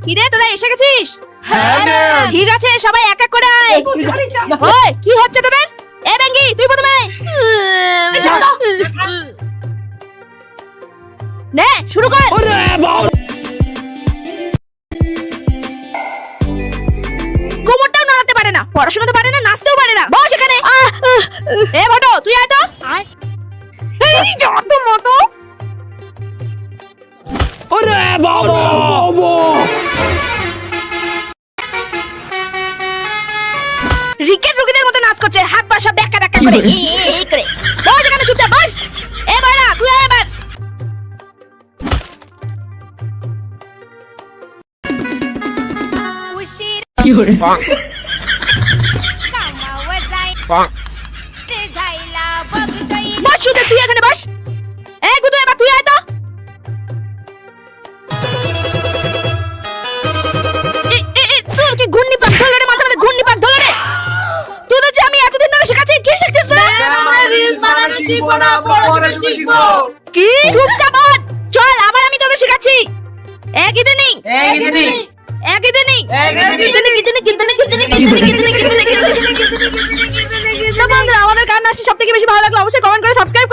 কিরে তোরা এসে গেছিস? হ্যাঁ ম্যাম। ঠিক আছে সবাই এক এক করে আয়। ওই কি হচ্ছে তোদের? এ বেঙ্গি তুই প্রথমে আয়। নে শুরু কর। কোমরটাও নড়াতে পারে না, পড়াশোনা তো পারে না, নাচতেও পারে না। বস এখানে। এ ভটো তুই আয় তো। এই যত মতো। রিকেট রুগীদের মতো নাচ করছে, হাত পা সব ব্যাকা ব্যাকা করে। এই করে বস এখানে চুপচাপ বস। এ বাড়া তুই আয় এবার। বস চুপচাপ তুই এখানে বস। এই গুদু এবার তুই আয় তো। তোর কি ঘূর্ণি পাক ধরলো রে, মাথার মধ্যে ঘূর্ণি পাক ধরলো রে? তোদের যে আমি এতদিন ধরে শেখাচ্ছি, কি শিখছিস তোরা? কি চুপচাপ বস। চল আবার আমি তোদের শেখাচ্ছি। একই দিনই আমাদের গান নাচটি সবথেকে বেশি ভালো লাগলো অবশ্যই কমেন্ট করে সাবস্ক্রাইব